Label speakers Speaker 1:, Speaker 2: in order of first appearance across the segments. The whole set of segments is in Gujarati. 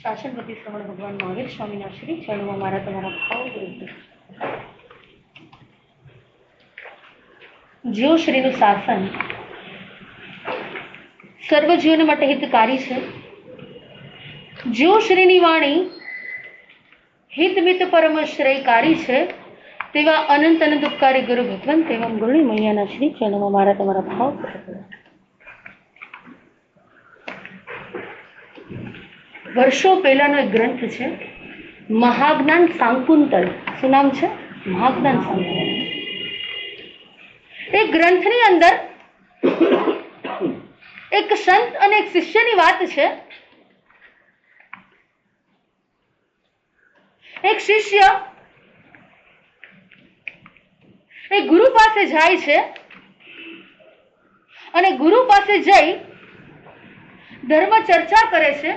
Speaker 1: શાસનપતિ શ્રવણ ભગવાન મહાવીર સ્વામીના શ્રી ચરણોમાં મારા તમારા ભાવ જ્યો શ્રીનું શાસન સર્વ જીવન માટે હિતકારી છે. જ્યો શ્રીની વાણી હિત મિત પરમ શ્રેયકારી છે. તેવા અનંત અનંત ઉપકારી ગુરુ ભગવાન તેવા ગુરુની મૈયાના શ્રી ચરણોમાં મારા તમારા ભાવ. વર્ષો પહેલાનો એક ગ્રંથ છે મહાજ્ઞાન શાકુંતલ. શું નામ છે? મહાજ્ઞાન શાકુંતલ. એ ગ્રંથની અંદર એક સંત અને એક શિષ્યની વાત છે. એક શિષ્ય એ ગુરુ પાસે જાય છે અને ગુરુ પાસે જઈ ધર્મ ચર્ચા કરે છે,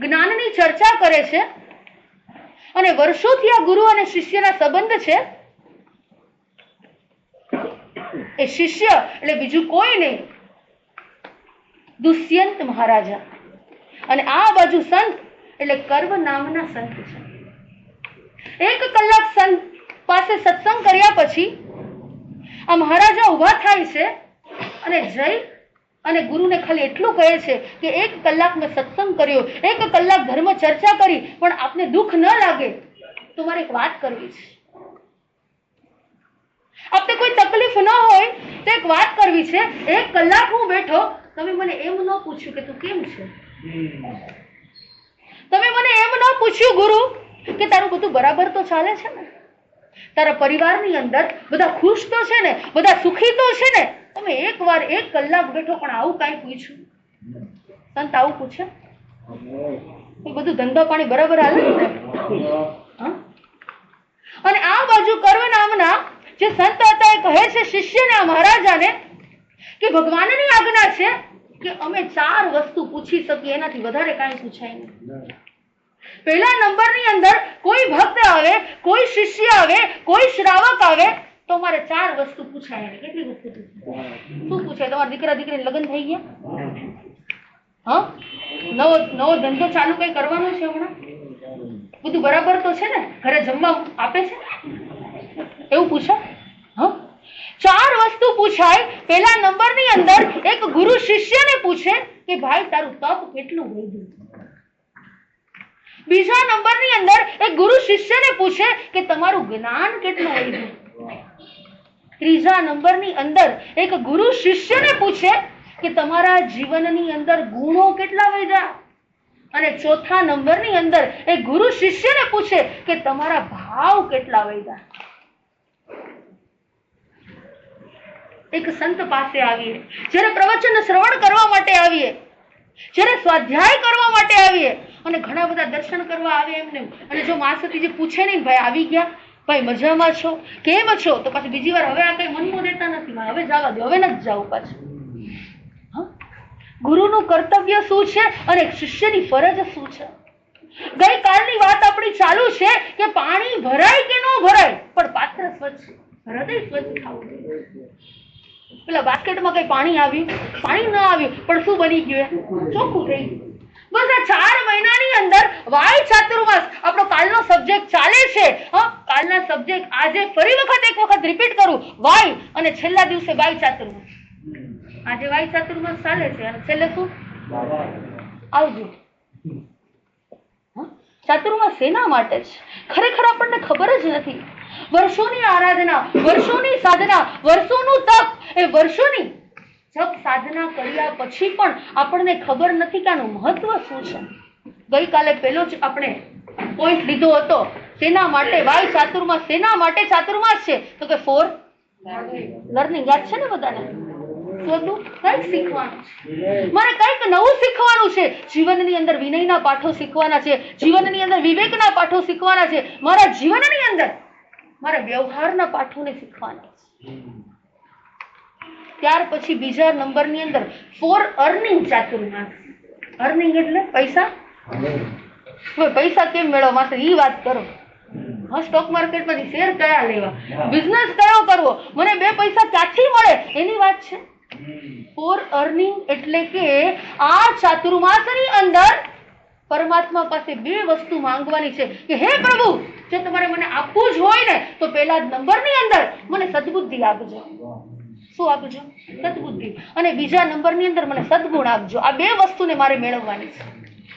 Speaker 1: જ્ઞાનની ચર્ચા કરે છે અને વર્ષોથી આ ગુરુ અને શિષ્યના સંબંધ છે. એ શિષ્ય એટલે બીજું કોઈ નહીં, દુષ્યંત મહારાજા. અને આ બાજુ સંત એટલે કર્વ નામના સંત છે. 1 કલાક સંત પાસે સત્સંગ કર્યા પછી આ મહારાજા ઉભા થાય છે અને જઈ અને ગુરુને ખાલી એટલું કહે છે કે 1 કલાક મેં સત્સંગ કર્યો, 1 કલાક ધર્મ ચર્ચા કરી, પણ આપને દુઃખ ન લાગે તો મારે એક વાત કરવી છે. આપને કોઈ તકલીફ ન હોય તો એક વાત કરવી છે. 1 કલાક હું બેઠો, તમે મને એમ ન પૂછ્યું કે તું કેમ છે? તમે મને એમ ન પૂછ્યું ગુરુ કે તારું બધું બરાબર તો ચાલે છે ને? તારા પરિવારની અંદર બધા ખુશ તો છે ને? બધા સુખી તો છે ને? તમે એકવાર 1 કલાક બેઠો પણ આવું કાંઈ પૂછ્યું? સંત આવું પૂછે? એ બધું ધંધા પાણી બરાબર હાલે ને? અને આ બાજુ કર્વ નામના જે સંત હતા એ કહે છે શિષ્યને, આ મહારાજાને, કે ભગવાનની આજ્ઞા છે કે અમે 4 વસ્તુ પૂછી શકીએ, એનાથી વધારે કાંઈ પૂછાય નહીં. પહેલા નંબરની અંદર કોઈ ભક્ત આવે, કોઈ શિષ્ય આવે, કોઈ શ્રાવક આવે તો મારે 4 વસ્તુ પૂછાય. કેટલી વસ્તુ પૂછાય? શું પૂછાય? તમારા દીકરા દીકરીને લગ્ન થઈ ગયા? હા, નવો ધંધો ચાલુ કઈ કરવાનો છે હમણાં? બધું બરાબર તો છે ને? ઘરે જમવા આપે છે? એવું પૂછાય? હા, 4 વસ્તુ પૂછાય. પહેલા નંબરની અંદર એક ગુરુ શિષ્યને પૂછે કે ભાઈ તારું તપ કેટલું વધ્યું. બીજા નંબરની અંદર એક ગુરુ શિષ્યને પૂછે કે તમારું જ્ઞાન કેટલું વધ્યું. ત્રીજા નંબરની અંદર એક ગુરુ શિષ્યને પૂછે કે તમારા જીવનની અંદર ગુણો કેટલા વધ્યા. અને ચોથા નંબરની અંદર એક ગુરુ શિષ્યને પૂછે કે તમારા ભાવ કેટલા વધ્યા. એક સંત પાસે આવીએ, જ્યારે પ્રવચન શ્રવણ કરવા માટે આવીએ, જ્યારે સ્વાધ્યાય કરવા માટે આવીએ અને ઘણા બધા દર્શન કરવા આવે એમને, અને જો માસતીજી પૂછે નહીં ભાઈ આવી ગયા, ભાઈ મજામાં છો, કેમ છો, તો પાછી બીજી વાર હવે આ કઈ મનમાં દેતા નથી, હવે જવા દો, હવે નથી જવું પાછું. ગુરુનું કર્તવ્ય શું છે અને શિષ્યની ફરજ શું છે? ગઈકાલની વાત આપણી ચાલુ છે કે પાણી ભરાય કે ન ભરાય, પણ પાત્ર સ્વચ્છ, હૃદય સ્વચ્છ થવું જોઈએ. પેલા બાસ્કેટમાં કઈ પાણી આવ્યું, પાણી ન આવ્યું, પણ શું બની ગયું? ચોખ્ખું થઈ ગયું. બસ આ 4 મહિનાની અંદર વાય ચાતુર્માસ આપણો કાલનો સબ્જેક્ટ ચાલે છે. કાલના સબ્જેક્ટ આજે ફરી એક વખત રિપીટ કરું, વાય, અને છેલ્લા દિવસે વાય ચાતુર્માસ. આજે વાય ચાતુર્માસ ચાલે છે અને છેલ્લે શું? આવજો. ચાતુર્માસ શેના માટે છે ખરેખર આપણને ખબર જ નથી. વર્ષોની આરાધના, વર્ષોની સાધના, વર્ષોનું તપ, એ વર્ષોની જપ સાધના કર્યા પછી પણ આપણને ખબર નથી કે આનું મહત્વ શું છે. ગઈકાલે પેલો જ આપણે પોઈન્ટ લીધો હતો, શેના માટે વાય ચાતુર્માસ, શેના માટે ચાતુર્માસ છે? તો કે ફોર લર્નિંગ. યાદ છે ને બધાને? શું હતું? કંઈક શીખવાનું છે, મારે કંઈક નવું શીખવાનું છે. જીવનની અંદર વિનયના પાઠો શીખવાના છે, જીવનની અંદર વિવેકના પાઠો શીખવાના છે, મારા જીવનની અંદર મારા વ્યવહારના પાઠોને શીખવાના છે. ત્યાર પછી બીજા નંબરની અંદર ફોર અર્નિંગ ચાતુર્માસ. અર્નિંગ એટલે પૈસા. હવે પૈસા કેમ મેળવવા, માત્ર ઈ વાત કરો. હા, સ્ટોક માર્કેટમાંથી શેર કયા લેવા, બિઝનેસ કયો કરવો, મને 2 પૈસા ક્યાંથી મળે, એની વાત છે. ફોર અર્નિંગ એટલે કે આ ચાતુર્માસની અંદર પરમાત્મા પાસે 2 વસ્તુ માંગવાની છે કે હે પ્રભુ, જો તમારે મને આપવું જ હોય ને તો પહેલા નંબરની અંદર મને સદબુદ્ધિ આપજો. શું આપજો? સદબુદ્ધિ. અને બીજા નંબરની અંદર મને સદગુણ આપજો. આ 2 વસ્તુને મારે મેળવવાની છે.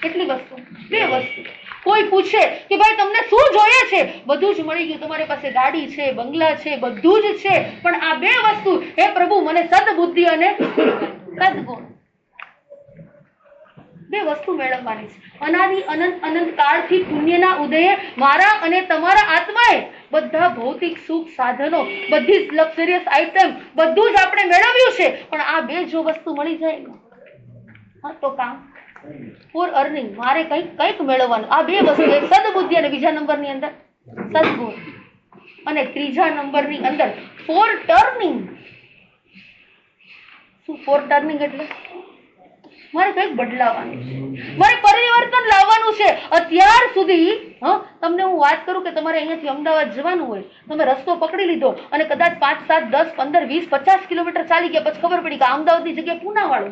Speaker 1: કેટલી વસ્તુ? 2 વસ્તુ. કોઈ પૂછે કે ભાઈ તમને શું જોઈએ છે, બધું જ મળી ગયું, તમારી પાસે ગાડી છે, બંગલા છે, બધું જ છે, પણ આ 2 વસ્તુ, હે પ્રભુ મને સદબુદ્ધિ અને સદગુણ, 2 વસ્તુ મેળવવાની છે. અનાદિ અનંત અનંત કાળથી પુણ્યના ઉદયે મારા અને તમારા આત્માએ બધા ભૌતિક સુખ સાધનો, બધી જ લક્ઝરિયસ આઇટમ, બધું જ આપણે મેળવ્યું છે, પણ આ 2 જો વસ્તુ મળી જાય ને, હા તો કામ. ફોર અર્નિંગ, મારે કંઈક મેળવવાનું. આ 2 વસ્તુ, એક સદબુદ્ધિ અને બીજા નંબરની અંદર સદગુણ, અને ત્રીજા નંબરની અંદર ફોર ટર્નિંગ. શું ફોર ટર્નિંગ એટલે? મારે કંઈક બદલાવાનું છે, મારે પરિવર્તન લાવવાનું છે. અત્યાર સુધી તમને હું વાત કરું કે તમારે અહીંયાથી અમદાવાદ જવાનું હોય, તમે રસ્તો પકડી લીધો અને કદાચ 5, 7, 10, 15, 20, 50 કિલોમીટર ચાલી ગયા, પછી ખબર પડી કે અમદાવાદની જગ્યાએ પૂના વાળો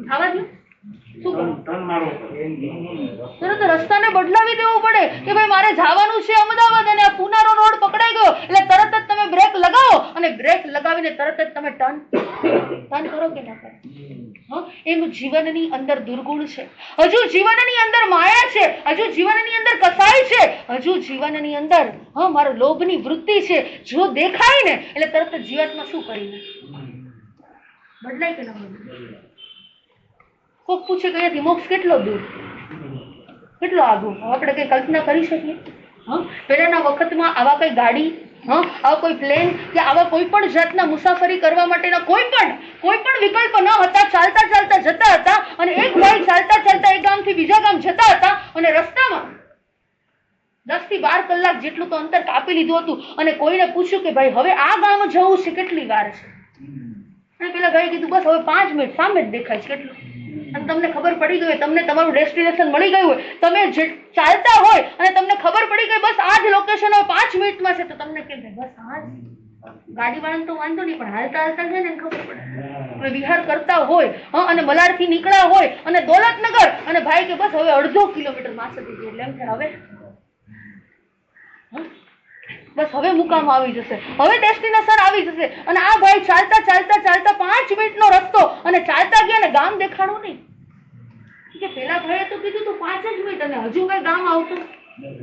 Speaker 1: ખાવા ગયું. શું કરું? તરત રસ્તાને બદલાવી દેવો પડે કે ભાઈ મારે જવાનું છે અમદાવાદ અને આ પુનાનો રોડ પકડાઈ ગયો, એટલે તરત જ તમે બ્રેક લગાવો અને બ્રેક લગાવીને તરત જ તમે ટર્ન કરો કે ના કરો. એમ જીવનની અંદર દુર્ગુણ છે, હજુ જીવનની અંદર માયા છે, હજુ જીવનની અંદર કસાય છે, હજુ જીવનની અંદર મારો લોભની વૃત્તિ છે. જો દેખાય ને એટલે તરત જ જીવાતમાં શું કરીને બદલાય કે ના બદલાય. કોક પૂછે કે અહીંયાથી મોક્ષ કેટલો દૂર, કેટલો આગો, આપણે કઈ કલ્પના કરી શકીએ? પહેલાના વખતમાં આવા કઈ ગાડી, આવા કોઈ પ્લેન કે આવા કોઈ પણ જાતના મુસાફરી કરવા માટેના કોઈ પણ વિકલ્પ ન હતા. ચાલતા ચાલતા જતા હતા અને એક ભાઈ ચાલતા ચાલતા એક ગામથી બીજા ગામ જતા હતા અને રસ્તામાં 10 થી 12 કલાક જેટલું તો અંતર કાપી લીધું હતું. અને કોઈને પૂછ્યું કે ભાઈ હવે આ ગામ જવું છે, કેટલી વાર છે? અને પેલા ભાઈ કીધું બસ હવે 5 મિનિટ, સામે જ દેખાય છે. કેટલું? અને તમને ખબર પડી ગઈ, તમને તમારું ડેસ્ટિનેશન મળી ગયું હોય, તમે ચાલતા હોય અને તમને ખબર પડી ગઈ બસ આ જ લોકેશન હવે 5 મિનિટમાં છે, તો તમને કેમ થાય? બસ આ જ. ગાડી વાળાને તો વાંધો નહીં, પણ હાલતા હાલતા છે ને ખબર પડે. વિહાર કરતા હોય અને મલાડથી નીકળ્યા હોય અને દોલતનગર, અને ભાઈ કે બસ હવે 1/2 કિલોમીટર માસે દીધી, એટલે એમ થાય હવે બસ હવે મુકામ આવી જશે, હવે ડેસ્ટિનેશન આવી જશે. અને આ ભાઈ ચાલતા ચાલતા ચાલતા 5 મિનિટનો રસ્તો અને ચાલતા ગયા ને ગામ દેખાડું નહીં. કે પેલા ભાઈએ તો કીધું તું 5 જ મિનિટ અને હજુ કઈ ગામ આવતું.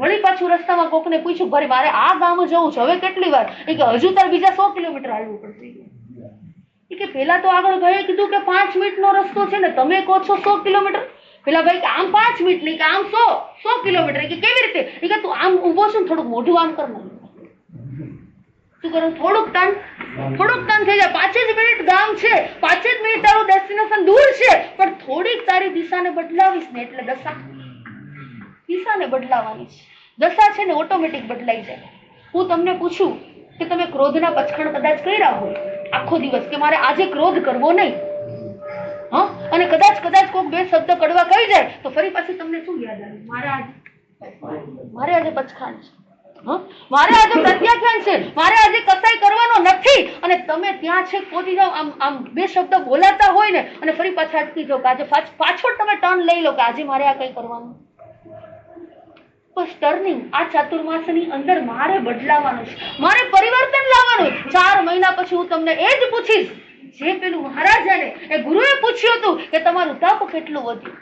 Speaker 1: વળી પાછું રસ્તામાં કોકને પૂછ્યું, ભાઈ મારે આ ગામ જવું છે, હવે કેટલી વાર? એ કે હજુ તાર બીજા 100 કિલોમીટર હાલવું પડશે. એ કે પેલા તો આગળ ભાઈએ કીધું કે 5 મિનિટનો રસ્તો છે ને તમે કહો છો 100 કિલોમીટર. પેલા ભાઈ કે આમ 5 મિનિટ નહીં, કે આમ 100 કિલોમીટર. કે કેવી રીતે? એ કે તું આમ ઉભો છું ને થોડુંક મોઢું આમ કર. શું કરું? થોડુંક ટર્ન થઈ જાય. 5 જ મિનિટ ગામ છે, 5 જ મિનિટ તારું ડેસ્ટિનેશન દૂર છે, પણ થોડીક તારી દિશાને બદલાવીશ ને એટલે દિશાને બદલાવાની છે. દશા છે ને ઓટોમેટિક બદલાઈ જાય. હું તમને પૂછું કે તમે ક્રોધના પચખણ કદાચ કર્યા હોય આખો દિવસ કે મારે આજે ક્રોધ કરવો નહીં, અને કદાચ કોઈક 2 શબ્દ કડવા કહી જાય તો ફરી પાછું તમને શું યાદ આવે? મારે આજે પચખાણ છે, મારે આજે પ્રત્યાખ્યાન છે, મારે આજે કસાઈ કરવાનો નથી. અને તમે ત્યાં છે પહોંચી જાઓ, આમ 2 શબ્દ બોલાતા હોય ને અને ફરી પાછા અટકી જાઓ કે આજે પાછો તમે ટર્ન લઈ લો કે આજે મારે આ કઈ કરવાનું. બસ ટર્નિંગ આ ચાતુર્માસની અંદર મારે બદલાવાનું છે, મારે પરિવર્તન લાવવાનું. 4 મહિના પછી હું તમને એ જ પૂછીશ જે પેલું મહારાજાને એ ગુરુએ પૂછ્યું હતું કે તમારું તપ કેટલું વધ્યું,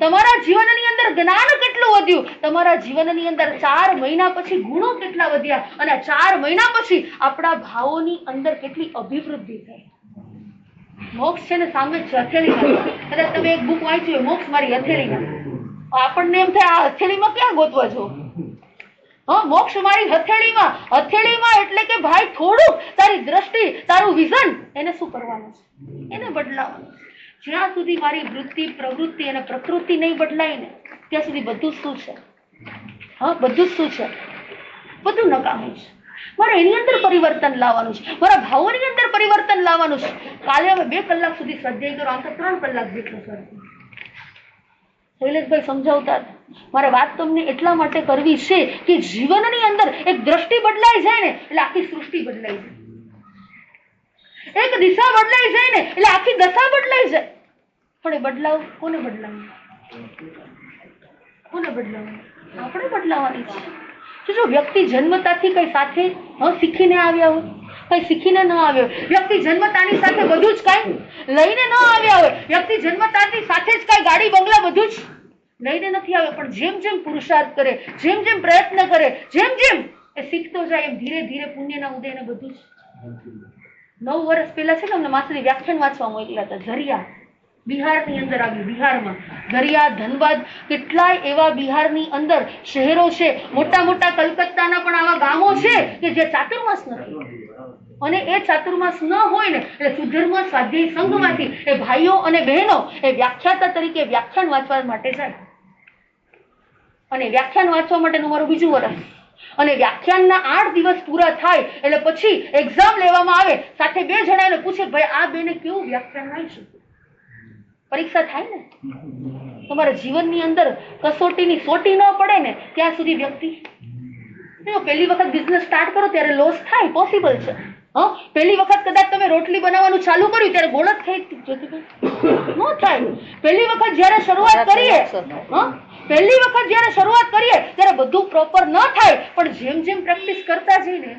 Speaker 1: તમારા જીવનની અંદર જ્ઞાન કેટલું વધ્યું, તમારા જીવનની અંદર 4 મહિના પછી ગુણો કેટલા વધ્યા, અને 4 મહિના પછી આપણા ભાવોની અંદર કેટલી અભિવૃદ્ધિ થઈ. મોક્ષ છે ને સામે જ હથેળીમાં. કદાચ તમે એક બુક વાંચ્યું હોય, મોક્ષ મારી હથેળીમાં. આપણને એમ થાય આ હથેળીમાં ક્યાં ગોતવા જો, મોક્ષ મારી હથેળીમાં. હથેળીમાં એટલે કે ભાઈ થોડુંક તારી દ્રષ્ટિ, તારું વિઝન, એને શું કરવાનું છે? એને બદલાવાનું. જ્યાં સુધી મારી વૃત્તિ, પ્રવૃત્તિ અને પ્રકૃતિ નહીં બદલાય ને ત્યાં સુધી બધું શું છે? બધું શું છે? બધું નકામું છે. મારે એની અંદર પરિવર્તન લાવવાનું છે, મારા ભાવોની અંદર પરિવર્તન લાવવાનું છે. કાલે અમે 2 કલાક સુધી સ્વાધ્યાય કરો, આમ તો 3 કલાક જેટલો સ્વાધ્યાય. શૈલેષભાઈ સમજાવતા મારે વાત તમને એટલા માટે કરવી છે કે જીવનની અંદર એક દ્રષ્ટિ બદલાઈ જાય ને એટલે આખી સૃષ્ટિ બદલાઈ જાય. એક દિશા બદલાઈ જાય ને એટલે આખી દશા બદલાઈ જાય. પણ એ બદલાવ કોને બદલાવવું? કોને બદલાવવું? આપણે બદલાવાની છે. જો વ્યક્તિ જન્મતાથી કઈ સાથે શીખીને આવ્યા હોય, કઈ શીખીને ન આવ્યો હોય, વ્યક્તિ જન્મતાની સાથે બધું જ કઈ લઈને ન આવ્યા હોય, વ્યક્તિ જન્મતાની સાથે જ કઈ ગાડી બંગલા બધું જ લઈને નથી આવ્યો, પણ જેમ જેમ પુરુષાર્થ કરે, જેમ જેમ પ્રયત્ન કરે, જેમ જેમ એ શીખતો જાય એમ ધીરે ધીરે પુણ્યના ઉદયને બધું જ. 9 વર્ષ પહેલા છે ને અમને માસ્ટરી વ્યાખ્યાન વાંચવા મોકલ્યા હતા. ઝરિયા બિહારની અંદર આવ્યું. બિહારમાં ઝરિયા, ધનબાદ, કેટલાય એવા બિહારની અંદર શહેરો છે, મોટા મોટા કલકત્તાના પણ આવા ગામો છે કે જે ચાતુર્માસ નથી. અને એ ચાતુર્માસ ન હોય ને એટલે સુધર્મ સ્વાધ્યાય સંઘમાંથી એ ભાઈઓ અને બહેનો એ વ્યાખ્યાતા તરીકે વ્યાખ્યાન વાંચવા માટે જાય. અને વ્યાખ્યાન વાંચવા માટેનું મારું 2જું વર્ષ. અને વ્યાખ્યાનના 8 દિવસ પૂરા થાય એટલે પછી એક્ઝામ લેવામાં આવે. સાથે 2 જણાને પૂછે, ભાઈ આ બેને કેવું વ્યાખ્યાન વાંચ્યું? પરીક્ષા થાય ને. તમારા જીવનની અંદર કસોટીની સોટી ન પડે ને ત્યાં સુધી વ્યક્તિ. પહેલી વખત બિઝનેસ સ્ટાર્ટ કરો ત્યારે લોસ થાય, પોસિબલ છે. પહેલી વખત કદાચ તમે રોટલી બનાવવાનું ચાલુ કર્યું ત્યારે ગોળ જ થાય ન થાય. પહેલી વખત જયારે શરૂઆત કરીએ, પહેલી વખત જયારે શરૂઆત કરીએ ત્યારે બધું પ્રોપર ન થાય, પણ જેમ જેમ પ્રેક્ટિસ કરતા જઈને.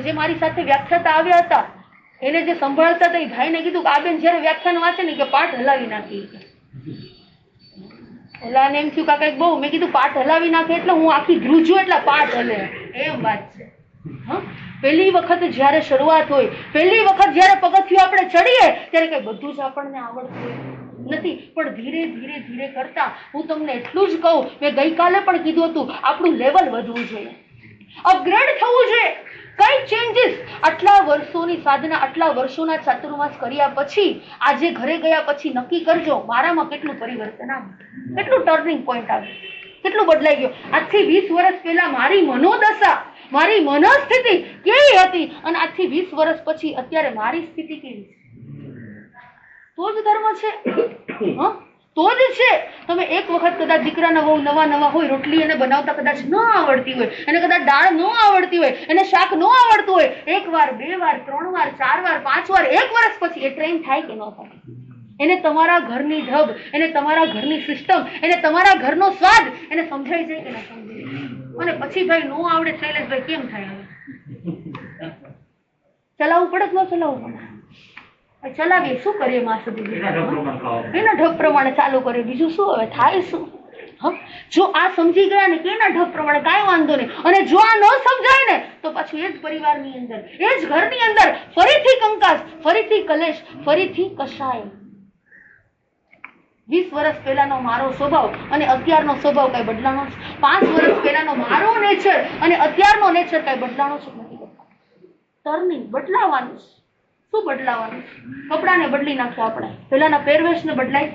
Speaker 1: જે મારી સાથે વ્યાખ્યાતા આવ્યા હતા એને જે સંભાળતા હતા એ ભાઈને કીધું કે આ બેન જયારે વ્યાખ્યાન વાંચે ને કે પાઠ હલાવી નાખી. ઓલાને એમ થયું કાકા બહુ. મેં કીધું પાઠ હલાવી નાખે એટલે હું આખી ધ્રુજું એટલે પાઠ હલે, એમ વાત છે. પહેલી વખત જયારે શરૂઆત હોય, પહેલી વખત જયારે પગથિયું આપણે ચડીએ ત્યારે કઈ બધું જ આપણને આવડતું નથી, પણ ધીરે ધીરે ધીરે કરતા હું તમને એટલું જ કહું, મેં ગઈકાલે પણ કીધું હતું, આપણું લેવલ વધવું જોઈએ, અપગ્રેડ થવું જોઈએ. કઈ ચેન્જીસ આટલા વર્ષોની સાધના, આટલા વર્ષોના ચાતુર્માસ કર્યા પછી આજે ઘરે ગયા પછી નક્કી કરજો મારામાં કેટલું પરિવર્તન આવ્યું, કેટલું ટર્નિંગ પોઈન્ટ આવ્યું, કેટલું બદલાઈ ગયું. આજથી 20 વર્ષ પહેલા મારી મનોદશા, મારી મનોસ્થિતિ કેવી હતી અને આજથી 20 વર્ષ પછી અત્યારે મારી સ્થિતિ કેવી છે? તો જ ધર્મ છે. તો જ છે. તમે એક વખત કદાચ દીકરાના વહુ નવા હોય, રોટલી એને બનાવતા કદાચ ન આવડતી હોય, એને કદાચ દાળ ન આવડતી હોય, એને શાક ન આવડતું હોય, 1 વાર 2 વાર 3 વાર 4 વાર 5 વાર 1 વર્ષ પછી એ ટ્રેન થાય કે ન થાય? એને તમારા ઘરની ઢબ, એને તમારા ઘરની સિસ્ટમ, એને તમારા ઘરનો સ્વાદ એને સમજાઈ જાય કે ના સમજાય? અને પછી ભાઈ નો આવડે શૈલેષભાઈ કેમ થાય? ચલાવવું પડે કે ન ચલાવવું પડે? ચલાવીએ, શું કરીએ? માં સુધી એના ઢબ પ્રમાણે ચાલુ કરીએ, બીજું શું હવે થાય? શું જો આ સમજી ગયા ને કે એના ઢબ પ્રમાણે કાંઈ વાંધો નહીં, અને જો આ ન સમજાય ને તો પાછું એ જ પરિવારની અંદર, એ જ ઘરની અંદર ફરીથી કંકાસ, ફરીથી કલેશ, ફરીથી કશાય. 20 વર્ષ પહેલાનો મારો સ્વભાવ અને અત્યારનો સ્વભાવ કઈ બદલાનો છે? 5 વર્ષ પહેલાનો મારો નેચર અને અત્યારનો નેચર કઈ બદલાનો છે? નથી. ટર્નિંગ બદલાવાનું છે. શું બદલાવાનું? કપડાને બદલી નાખો આપણે, પહેલાના પહેરવેશને બદલાય,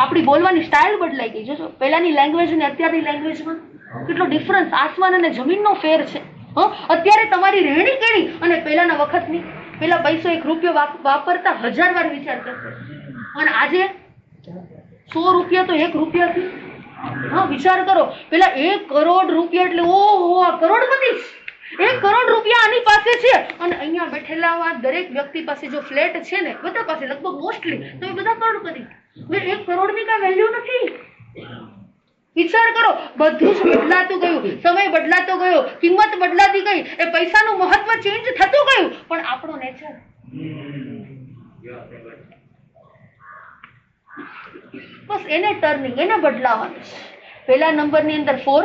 Speaker 1: આપણી બોલવાની સ્ટાઇલ બદલાઈ ગઈ. જોજો પહેલાની લેંગ્વેજ અને અત્યારની લેંગ્વેજમાં કેટલો ડિફરન્સ, આસમાન અને જમીનનો ફેર છે. અત્યારે તમારી રહેણી કેણી અને પહેલાના વખતની. પહેલા પૈસો 1 રૂપિયો વાપરતા 1000 વાર વિચાર કરતો, અને આજે 100 રૂપિયા તો 1 રૂપિયાથી. વિચાર કરો, પેલા 1 કરોડ રૂપિયા એટલે ઓહો, આ કરોડપતિ. 1 કરોડ રૂપિયા આની પાસે છે, અને અહીંયા બેઠેલા દરેક વ્યક્તિ પાસે જો ફ્લેટ છે ને, બધા પાસે લગભગ મોસ્ટલી તમે બધા કરોડપતિ. 1 કરોડની કઈ વેલ્યુ નથી. વિચાર કરો, બધું જ બદલાતું ગયું, સમય બદલાતો ગયો, કિંમત બદલાતી ગઈ, એ પૈસાનું મહત્વ ચેન્જ થતું ગયું, પણ આપણો નેચર. બસ એને ટર્નિંગ, એને બદલાવાનું છે. પહેલા નંબરની અંદર 4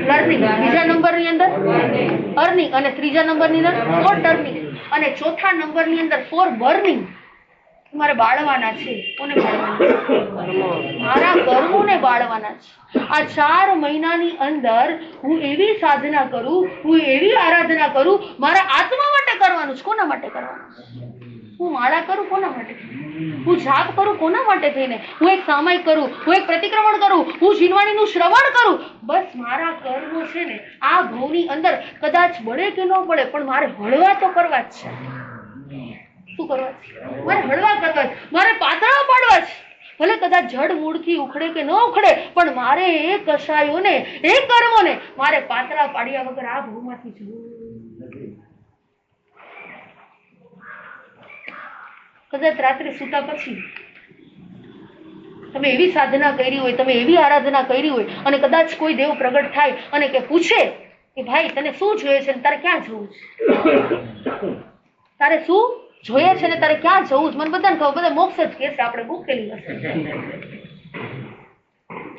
Speaker 1: લર્નિંગ, બીજા નંબરની અંદર અર્નિંગ, અને ત્રીજા નંબરની અંદર 4 ટર્નિંગ, અને ચોથા નંબરની અંદર 4 બર્નિંગ. મારે બાળવાના છે. કોને બાળવાના? મારા કર્મોને બાળવાના છે. આ 4 મહિનાની અંદર હું એવી સાધના કરું, હું એવી આરાધના કરું, મારા આત્મા માટે કરવાનું છે. કોના માટે કરવાનું? હું માળા કરું કોના માટે? હું જાપ કરું કોના માટે થઈને? હું એક સામાયિક કરું, હું એક પ્રતિક્રમણ કરું, હું જીનવાણીનું શ્રવણ કરું, બસ મારા કર્મો છે ને આ ભવની અંદર કદાચ બળે કે ન પડે પણ મારે હળવા તો કરવા જ છે. શું કરવા છે? મારે હળવા કરવા છે, મારે પાતળા પાડવા છે. ભલે કદાચ જડ મૂળથી ઉખડે કે ન ઉખડે પણ મારે એ કષાયોને, એ કર્મોને મારે પાતળા પાડ્યા વગર આ ભવમાંથી જવું. કદાચ રાત્રે સૂતા પછી તમે એવી સાધના કરી હોય, તમે એવી આરાધના કરી હોય અને કદાચ કોઈ દેવ પ્રગટ થાય અને કે પૂછે કે ભાઈ તને શું જોઈએ છે, તારે ક્યાં જવું છે, તારે શું જોઈએ છે ને તારે ક્યાં જવું છે? મને બધાને ખબર, બધા મોક્ષ જ કે છે. આપણે ગોખેલી વસ્તુ,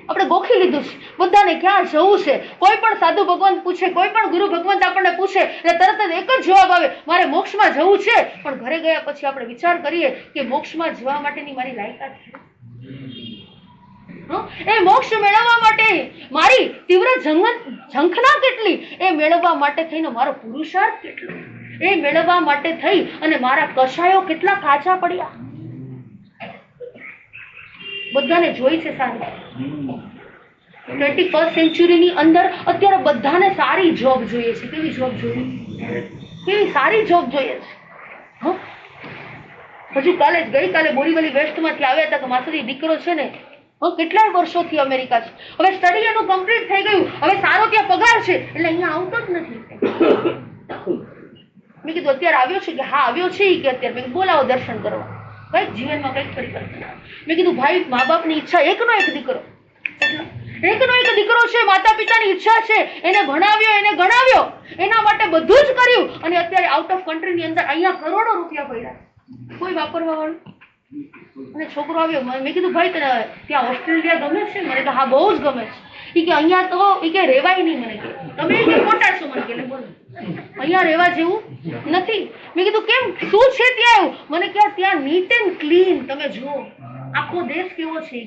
Speaker 1: આપણે ગોખી લીધું છે. બધાને ક્યાં જવું છે? કોઈ પણ સાધુ ભગવાન પૂછે, કોઈ પણ ગુરુ ભગવંત આપણને પૂછે એટલે તરત જ એક જ જવાબ આવે, મારે મોક્ષમાં જવું છે. પણ ઘરે ગયા પછી આપણે વિચાર કરીએ કે મોક્ષમાં જવા માટેની મારી લાયકાત છે? એ મોક્ષ મેળવવા માટે મારી તીવ્ર ઝંખના કેટલી? એ મેળવવા માટે થઈને મારો પુરુષાર્થ કેટલો? એ મેળવવા માટે થઈ અને મારા કષાયો કેટલા કાચા પડ્યા? બધાને જોઈ છે સારી 21st સેન્ચુરીની અંદર અત્યારે બધાને સારી જોબ જોઈએ છે. કેવી જોબ જોઈએ? કેવી સારી જોબ જોઈએ છે? હજુ ગઈકાલે બોરીવલી વેસ્ટમાંથી આવ્યા હતા કે માસરી દીકરો છે ને કેટલાય વર્ષોથી અમેરિકા છે, હવે સ્ટડી એનું કમ્પ્લીટ થઈ ગયું, હવે સારો ત્યાં પગાર છે એટલે અહીંયા આવતો જ નથી. મેં કીધું અત્યારે આવ્યો છે? કે હા આવ્યો છે. કે અત્યારે મેં બોલાવો દર્શન કરવા, કઈક જીવનમાં કઈક પરિવર્તન. મેં કીધું ભાઈ મા બાપની ઈચ્છા એકનો એક દીકરો, એકનો એક દીકરો છે, માતા પિતાની ઈચ્છા છે, એને ભણાવ્યો, એને ગણાવ્યો, એના માટે બધું જ કર્યું અને અત્યારે આઉટ ઓફ કન્ટ્રીની અંદર અહીંયા કરોડો રૂપિયા પડ્યા, કોઈ વાપરવા વાળું. અને છોકરો આવ્યો, મેં કીધું ભાઈ તને ત્યાં ઓસ્ટ્રેલિયા ગમે છે? મને તો હા બહુ જ ગમે છે. એ કે અહીંયા તો એ કે રેવાય નહીં. મને કે તમે કે ખોટા છો? મને કે બોલો અહીંયા રહેવા જેવું નથી. મેં કીધું કેમ, શું છે ત્યાં એવું? મને કે ત્યાં નીટ એન્ડ ક્લીન, તમે જુઓ આખો દેશ કેવો છે,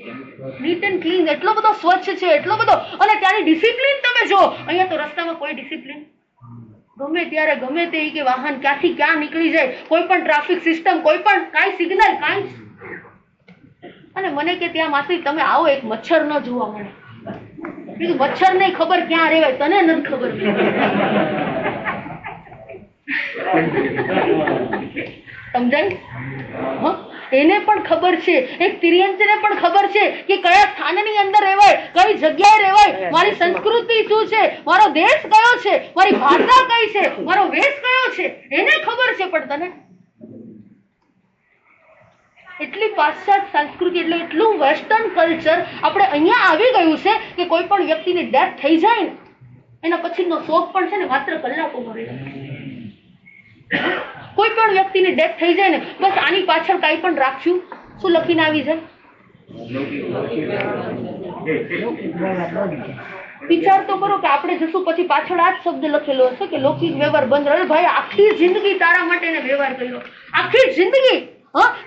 Speaker 1: નીટ એન્ડ ક્લીન, એટલો બધો સ્વચ્છ છે, એટલો બધો. અને ત્યાંની ડિસિપ્લિન તમે જુઓ. અહીંયા તો રસ્તામાં કોઈ ડિસિપ્લિન, ગમે ત્યારે ગમે તે કે વાહન ક્યાંથી ક્યાં નીકળી જાય, કોઈ પણ ટ્રાફિક સિસ્ટમ, કોઈ પણ કાંઈ સિગ્નલ, કાંઈ. અને મને કે ત્યાં માસી તમે આવો એક મચ્છર ન જોવા મળે. બીજું મચ્છર નહીં ખબર ક્યાં રહેવાય, તને નથી ખબર. સમજાય? એને પણ ખબર છે, એક તિર્યંચને પણ ખબર છે કે કયા સ્થાનની અંદર રહેવાય, કઈ જગ્યાએ રહેવાય, મારી સંસ્કૃતિ શું છે, મારો દેશ કયો છે, મારી ભાષા કઈ છે, મારો વેશ કયો છે, એને ખબર છે. પણ તને એટલી પાશ્ચાત્ય સંસ્કૃતિ એટલે એટલું વેસ્ટર્ન કલ્ચર આપણે અહીંયા આવી ગયું છે કે કોઈ પણ વ્યક્તિની ડેથ થઈ જાય ને એના પછીનો શોક પણ છે ને માત્ર કલાકોમાં રહે. કોઈ પણ વ્યક્તિની ડેથ થઈ જાય ને બસ આની પાછળ કાંઈ પણ રાખશું, શું લખીને આવી જાય? વિચાર તો કરો કે આપણે જશું પછી પાછળ આ જ શબ્દ લખેલો હશે કે લૌકિક વ્યવહાર બંધ રહે. ભાઈ આખી જિંદગી તારા માટે એને વ્યવહાર કર્યો, આખી જિંદગી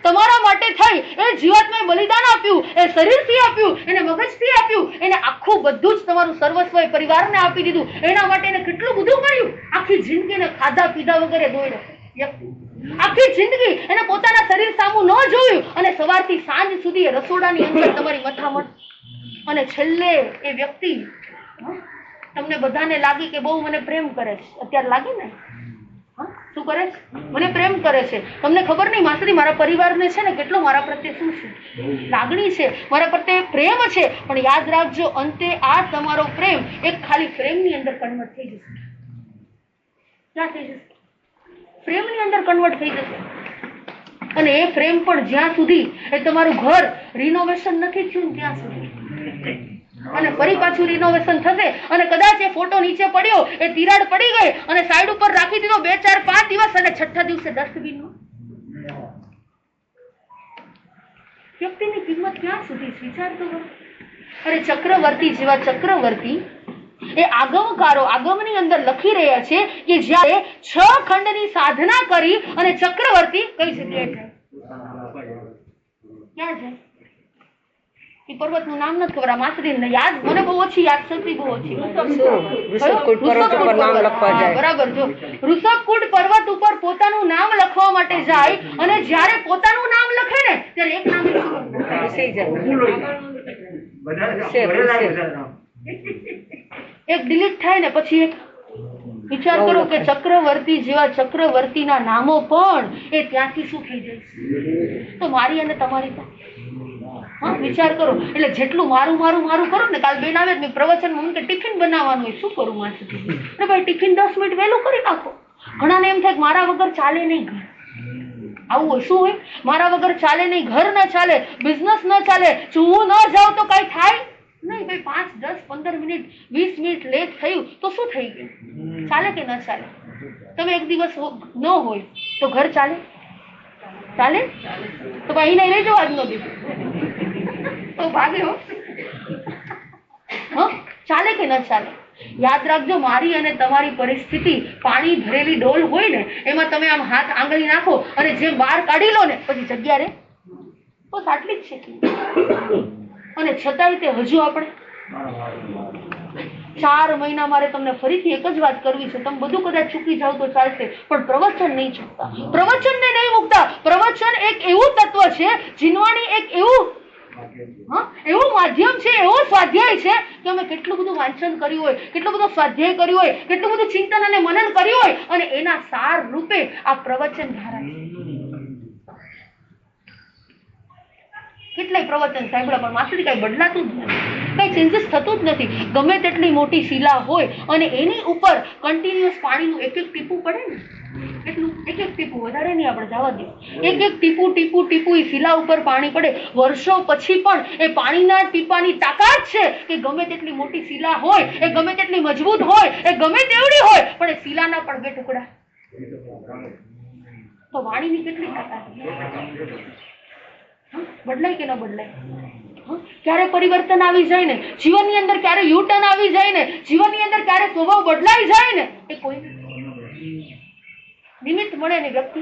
Speaker 1: તમારા માટે થઈ. એ જીવાત્માએ બલિદાન આપ્યું, એ શરીરથી આપ્યું, એને મગજથી આપ્યું, એને આખું બધું જ તમારું સર્વસ્વ પરિવારને આપી દીધું. એના માટે એને કેટલું બધું કર્યું. આખી જિંદગીને ખાધા પીધા વગેરે દોડ્યો વ્યક્તિ, આખી જિંદગી એને પોતાના શરીર સામું ન જોયું અને સવારથી સાંજ સુધી રસોડાની અંદર તમારી મથામણ. અને છેલ્લે એ વ્યક્તિ તમને બધાને લાગી કે બહુ મને પ્રેમ કરે છે. અત્યારે લાગે ને શું કરે છે? મને પ્રેમ કરે છે. તમને ખબર નહીં માસરી મારા પરિવારને છે ને કેટલો મારા પ્રત્યે શું છે, લાગણી છે, મારા પ્રત્યે પ્રેમ છે. પણ યાદ રાખજો અંતે આ તમારો પ્રેમ એક ખાલી પ્રેમની અંદર કન્વર્ટ થઈ જશે. ક્યાં થઈ જશે? પ્રેમની અંદર કન્વર્ટ થઈ જશે. અને એ પ્રેમ પણ જ્યાં સુધી એ તમારું ઘર રિનોવેશન નથી થયું ત્યાં સુધી, અને ફરી પાછું રિનોવેશન થશે અને કદાચ એ ફોટો નીચે પડ્યો, એ તિરાડ પડી ગઈ અને સાઈડ ઉપર રાખી દીધો 2, 4, 5 દિવસ અને છઠ્ઠા દિવસે ડસ્ટબિનમાં. વ્યક્તિની કિંમત ક્યાં સુધી વિચાર તો કરો. અરે ચક્રવર્તી જેવા ચક્રવર્તી એ આગમકારો આગમની અંદર લખી રહ્યા છે કે જ્યારે 6 ખંડની સાધના કરી અને ચક્રવર્તી કઈ જગ્યાએ જાય? ક્યાં જાય? એ પર્વતનું નામ નથી ખબર. આ માસરી યાદ મને બહુ ઓછી યાદ શક્તિ બહુ ઓછી. બરાબર. જો ઋષભકૂટ પર્વત ઉપર પોતાનું નામ લખવા માટે જાય અને જ્યારે પોતાનું નામ લખે ને ત્યારે એક નામ એક ડિલીટ થાય ને પછી એક વિચાર કરો કે ચક્રવર્તી જેવા ચક્રવર્તીના નામો પણ એ ત્યાંથી શું થઈ જાય તો મારી અને તમારી તો. હા, વિચાર કરો. એટલે જેટલું મારું મારું મારું કરું ને, કાલ બેન આવે મેં પ્રવચનમાં મને કે ટિફિન બનાવવાનું હોય, શું કરું માસી? અરે ભાઈ ટિફિન 10 મિનિટ વહેલું કરી નાખો. ઘણાને એમ થાય કે મારા વગર ચાલે નહીં ઘર. આવું હોય. શું હોય? મારા વગર ચાલે નહીં, ઘર ન ચાલે, બિઝનેસ ન ચાલે, જો હું ન જાઉં તો કઈ થાય નહીં. ભાઈ 5, 10, 15 મિનિટ 20 મિનિટ લેટ થયું તો શું થઈ ગયું? ચાલે કે ન ચાલે? તમે એક દિવસ ન હોય તો ઘર ચાલે? ચાલે તો ભાઈ નહીં રહેજો આજનો દિવસ તો ભાગે હો. ચાલે કે ન ચાલે? યાદ રાખજો, મારી અને તમારી પરિસ્થિતિ પાણી ભરેલી ડોલ હોય ને, એમાં તમે આમ હાથ આંગળી નાખો અને જેમ બહાર કાઢી લો ને પછી જગ્યા રે બસ આટલી જ છે. અને છતાંય તે હજુ આપણે 4 મહિના મારે તમને ફરીથી એક જ વાત કરવી છે. તમે બધું કદાચ ચૂકી જાવ તો ચાલશે, પણ પ્રવચન નહીં ચૂકતા, પ્રવચનને નહીં મૂકતા. પ્રવચન એક એવું તત્વ છે, જીનવાણી એક એવું માધ્યમ છે, એવો સ્વાધ્યાય છે કે અમે કેટલું બધું વાંચન કર્યું હોય, કેટલું બધું સ્વાધ્યાય કર્યું હોય, કેટલું બધું ચિંતન અને મનન કર્યું હોય, અને એના સાર રૂપે આ પ્રવચન ધારા છે. કેટલાય પ્રવચન સાંભળ્યા પણ માસુરી કઈ બદલાતું જ નથી, કઈ ચેન્જીસ થતું જ નથી. ગમે તેટલી મોટી શિલા હોય અને એની ઉપર કન્ટિન્યુઅસ પાણીનું એક એક ટીપું પડે ને, એટલું એક એક ટીપું, વધારે નહીં, આપણે જવા દે, એક એક ટીપું ટીપું ટીપું એ શિલા ઉપર પાણી પડે. વર્ષો પછી પણ એ પાણીના ટીપાની તાકાત છે કે ગમે તેટલી મોટી શિલા હોય, એ ગમે તેટલી મજબૂત હોય, એ ગમે તેવડી હોય, પણ એ શિલાના પણ 2 ટુકડા. તો વાણીની કેટલી તાકાત? બદલાય કે ન બદલાય? ક્યારે પરિવર્તન આવી જાય ને જીવનની અંદર, ક્યારે યુ ટર્ન આવી જાય ને જીવનની અંદર, ક્યારે સ્વભાવ બદલાઈ જાય ને, એ કોઈ નિમિત્ત મળે ને વ્યક્તિ,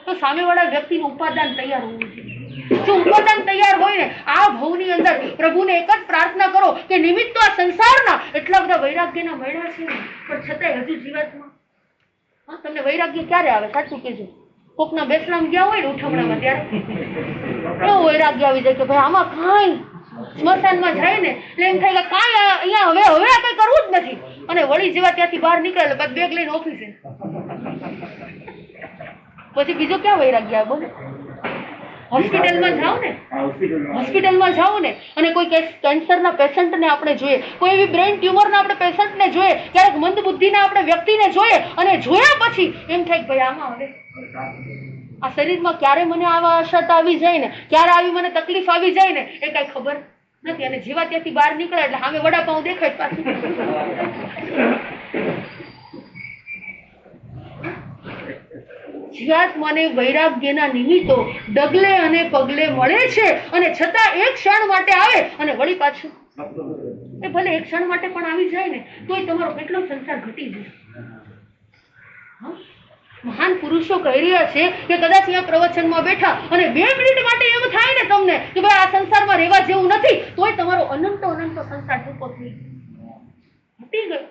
Speaker 1: તો સામેવાળા વ્યક્તિનું ઉપાદાન તૈયાર હોવું જોઈએ. જો ઉપાદાન તૈયાર હોય ને, આ ભવની અંદર પ્રભુને એક જ પ્રાર્થના કરો કે નિમિત્ત તો આ સંસારના એટલા બધા વૈરાગ્યના મળ્યા છે પણ છતાંય હજુ જીવાતમાં. તમને વૈરાગ્ય ક્યારે આવે? સાચું કહેજો. કોકના બેસણામાં ગયા હોય ને ઉઠમણામાં, ત્યારે એવો વૈરાગ્ય આવી જાય કે ભાઈ આમાં કાંઈ, સ્મશાનમાં જાય ને એટલે એમ થાય કે કાંઈ અહીંયા હવે આ કઈ કરવું જ નથી, અને વળી જેવા ત્યાંથી બહાર નીકળે એટલે પછી બેગ લઈને ઓફિસે. પછી બીજો ક્યાં વૈરાગ્ય આવે? બોલો. હોસ્પિટલમાં જાઓ ને અને કોઈ કેન્સરના પેશન્ટને આપણે જોઈએ, કોઈ એવી બ્રેઇન ટ્યુમરના આપણે પેશન્ટને જોઈએ, ક્યારેક મંદ બુદ્ધિના આપણે વ્યક્તિને જોઈએ, અને જોયા પછી એમ થાય કે ભાઈ આમાં હવે આ શરીરમાં ક્યારે મને આવા અસર આવી જાય ને, ક્યારે આવી મને તકલીફ આવી જાય ને, એ કઈ ખબર નથી. અને જેવા ત્યાંથી બહાર નીકળે એટલે સામે વડાપાઉં દેખાય પાછું. જીવાત્માને વૈરાગ્યના નિમિત્તો ડગલે અને પગલે મળે છે, અને છતાં એક ક્ષણ માટે આવે અને વળી પાછું. એ ભલે એક ક્ષણ માટે પણ આવી જાય ને તોય તમારો કેટલો સંસાર ઘટી જાય. મહાન પુરુષો કહી રહ્યા છે કે કદાચ અહીંયા પ્રવચનમાં બેઠા અને 2 મિનિટ માટે એમ થાય ને તમને કે ભાઈ આ સંસારમાં રહેવા જેવું નથી, તોય તમારો અનંતો સંસાર ટૂંકો થઈ ગયો, ઘટી ગયો.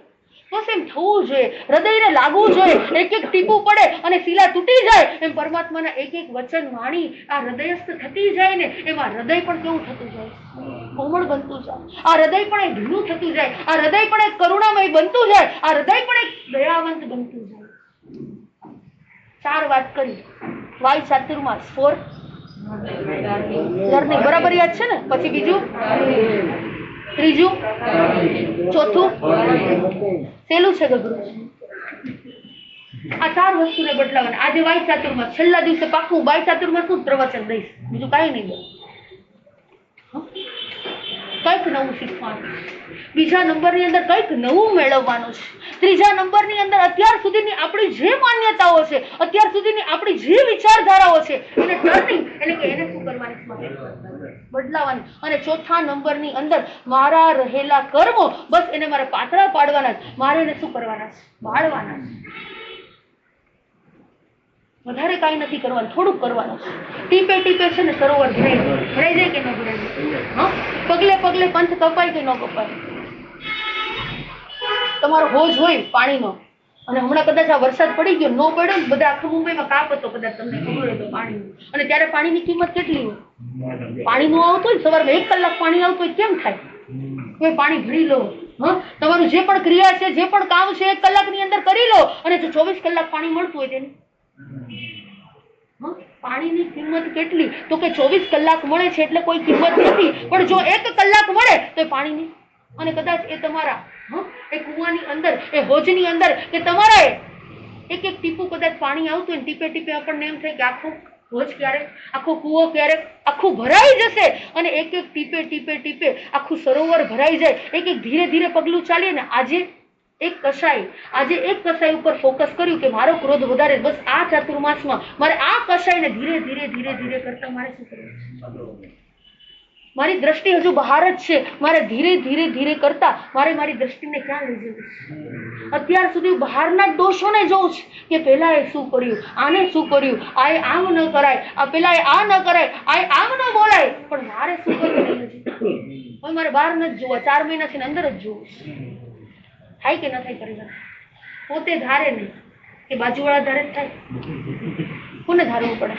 Speaker 1: બસ એમ થવું જોઈએ, હૃદયને લાગવું જોઈએ, એક એક ટીપું પડે અને શિલા તૂટી જાય, એમ પરમાત્માના એક એક વચન વાણી આ હૃદયસ્થ થતી જાય ને, એમાં હૃદય પણ કેવું થતું જાય? કોમળ બનતું જાય. આ હૃદય પણ એક ઢીલું થતું જાય, આ હૃદય પણ એક કરુણામય બનતું જાય, આ હૃદય પણ એક દયાવંત બનતું જાય. 4 વાત કરી. વાય ચાતુર્માસ 4 જર્ની બરાબર યાદ છે ને? પછી બીજું, ત્રીજું, ચોથું પેલું છે ગગરું. આ 4 વસ્તુને બદલાવાના. આજે વાય ચાતુર્માસ, છેલ્લા દિવસે પાકું વાય ચાતુર્માસ નું પ્રવચન દઈશ, બીજું કાંઈ નહીં દઉં. કંઈક નવું શીખવાનું, બીજા નંબરની અંદર કંઈક નવું મેળવવાનું છે, ત્રીજા નંબરની અંદર અત્યાર સુધીની આપણી જે માન્યતાઓ છે, અત્યાર સુધીની આપણી જે વિચારધારાઓ છે, એને ટર્નિંગ એટલે કે એને શું કરવાની, બદલાવાની. અને ચોથા નંબરની અંદર મારા રહેલા કર્મો, બસ એને મારે પાતળા પાડવાના છે, મારે એને શું કરવાના છે? બાળવાના છે. વધારે કાંઈ નથી કરવાનું, થોડુંક કરવાનું છે. ટીપે ટીપે છે ને સરોવર ભરાઈ જાય કે ન ભરાઈ જાય? હા, પગલે પગલે પંથ કપાય કે ન કપાય? તમારો હોજ હોય પાણીનો, અને હમણાં કદાચ આ વરસાદ પડી ગયો, ન પડ્યો ને, બધા આખા મુંબઈમાં કાપ હતો, કદાચ તમને ખબર હોય તો પાણીનો, અને ત્યારે પાણીની કિંમત કેટલી હોય? પાણી નું આવતું હોય સવારમાં 1 કલાક પાણી આવતું હોય, કેમ થાય? તમે પાણી ભરી લો. હા, તમારું જે પણ ક્રિયા છે, જે પણ કામ છે, 1 કલાકની અંદર કરી લો, અને જો 24 કલાક પાણી મળતું હોય તેની પાણીની કિંમત કેટલી? તો કે 24 કલાક મળે છે એટલે કોઈ કિંમત નથી, પણ જો 1 કલાક મળે તો પાણીની, અને કદાચ એ તમારા એ કુવાની અંદર, એ હોજની અંદર, કે તમારા એક એક ટીપું કદાચ પાણી આવતું હોય, ટીપે ટીપે આપણને એમ થાય કે આખું હોજ ક્યારેક, આખો કુવો ક્યારેક આખું ભરાઈ જશે, અને એક એક ટીપે ટીપે ટીપે આખું સરોવર ભરાઈ જાય. એક એક ધીરે ધીરે પગલું ચાલીએ ને. આજે એક કસાઈ ઉપર ફોકસ કર્યું કે મારો ક્રોધ વધારે, બસ આ ચાતુર્માસમાં મારે આ કસાઈને ધીરે ધીરે ધીરે ધીરે કરતા મારે શું કરવું? મારી દ્રષ્ટિ હજુ બહાર જ છે, મારે ધીરે ધીરે ધીરે કરતા મારે મારી દ્રષ્ટિને ક્યાં લઈ જવી? અત્યાર સુધી બહારના દોષોને જોઉં છું કે પેલા એ શું કર્યું, આને શું કર્યું, આ આમ ન કરાય, આ પેલા એ આ ન કરાય, આ આમ ન બોલાય, પણ મારે શું કરવું? હવે મારે બહાર નથી જોવા, 4 મહિનાથી અંદર જ જોવું. થાય કે ન થાય? પરિવાર પોતે ધારે નહીં કે બાજુવાળા ધારે જ થાય? કોને ધારવું પડે?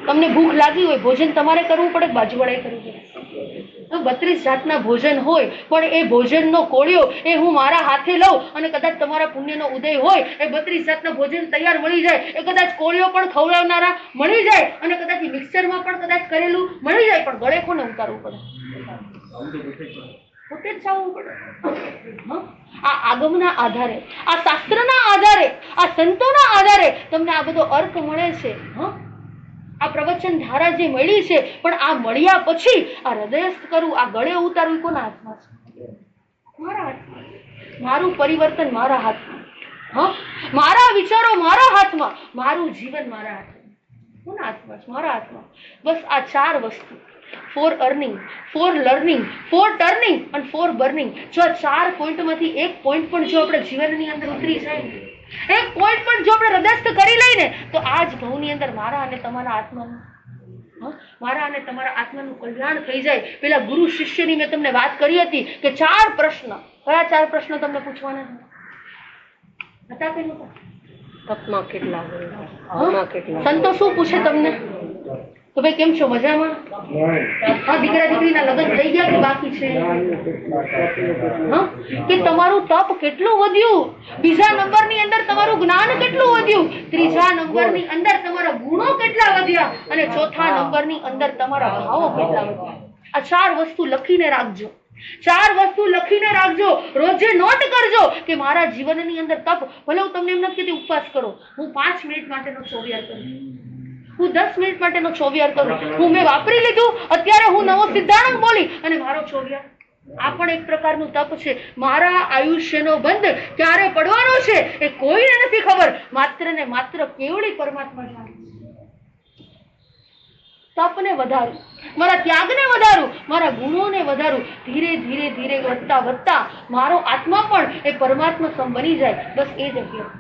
Speaker 1: તમને ભૂખ લાગી હોય, ભોજન તમારે કરવું પડે, બાજુવાળાએ કરવું પડે? 32 જાતના ભોજન હોય, પણ એ ભોજનનો કોળિયો એ હું મારા હાથે લઉં, અને કદાચ તમારા પુણ્યનો ઉદય હોય, એ 32 જાતના ભોજન તૈયાર મળી જાય, એ કદાચ કોળિયો પણ ખવડાવનારા મળી જાય, અને કદાચ મિક્સરમાં પણ કદાચ કરેલું મળી જાય, પણ ગળે કોને ઉતારવું પડે? પોતે જ ચાવવું પડે. આ આગમના આધારે, આ શાસ્ત્રના આધારે, આ સંતોના આધારે તમને આ બધો અર્થ મળે છે. આ પ્રવચન ધારા જે મળી છે, પણ આ મળ્યા પછી આ હૃદયસ્થ કરવું, આ ગળે ઉતારવું કોના હાથમાં છે? મારા હાથમાં. મારું પરિવર્તન મારા હાથમાં. મારા વિચારો મારા હાથમાં, મારું જીવન મારા હાથમાં. કોના હાથમાં છે? મારા હાથમાં. બસ આ 4 વસ્તુ, for earning, for learning, for turning અને ફોર બર્નિંગ. જો આ 4 પોઈન્ટમાંથી એક પોઈન્ટ પણ જો આપણે જીવનની અંદર ઉતરી જાય, એક પોઈન્ટ પણ જો આપણે હૃદયસ્થ કરી લઈને, તો આ જ ભવની અંદર મારા અને તમારા આત્માનું, મારા અને તમારા આત્માનું કલ્યાણ થઈ જાય. પેલા ગુરુ શિષ્યની મેં તમને વાત કરી હતી કે 4 પ્રશ્ન. કયા 4 પ્રશ્નો તમને પૂછવાના હતા કે નહોતા? તપમાં કેટલા હોય, સંતો શું પૂછે તમને? તો ભાઈ કેમ છો, મજામાં? દીકરા દીકરીના લગ્ન થઈ ગયા કે બાકી છે? કે તમારું તપ કેટલું વધ્યું? બીજા નંબરની અંદર તમારું જ્ઞાન કેટલું વધ્યું? ત્રીજા નંબરની અંદર તમારા ગુણો કેટલા વધ્યા? અને ચોથા નંબરની અંદર તમારા ભાવો કેટલા વધ્યા? આ 4 વસ્તુ લખીને રાખજો. 4 વસ્તુ લખીને રાખજો. રોજે નોટ કરજો કે મારા જીવનની અંદર તપ, ભલે હું તમને એમ નથી કહેતી ઉપવાસ કરો, હું 5 મિનિટ માટેનો ચોવિયાર કરું, હું 10 મિનિટ માટેનો ચોવિયાર કરું, હું મેં વાપરી લીધું, અત્યારે હું નવો સિદ્ધાંત બોલી અને મારો ચોવિયાર. આ પણ એક પ્રકારનું તપ છે. મારા આયુષ્યનો બંધ ક્યારે પડવાનો છે એ કોઈને નથી ખબર, માત્ર ને માત્ર કેવળી પરમાત્મા જાણે. તપને વધારું, મારા ત્યાગને વધારું, મારા ગુણોને વધારું, ધીરે ધીરે ધીરે વધતા વધતા મારો આત્મા પણ એ પરમાત્મા સમ બની જાય. બસ એ જ અભ્યાસ.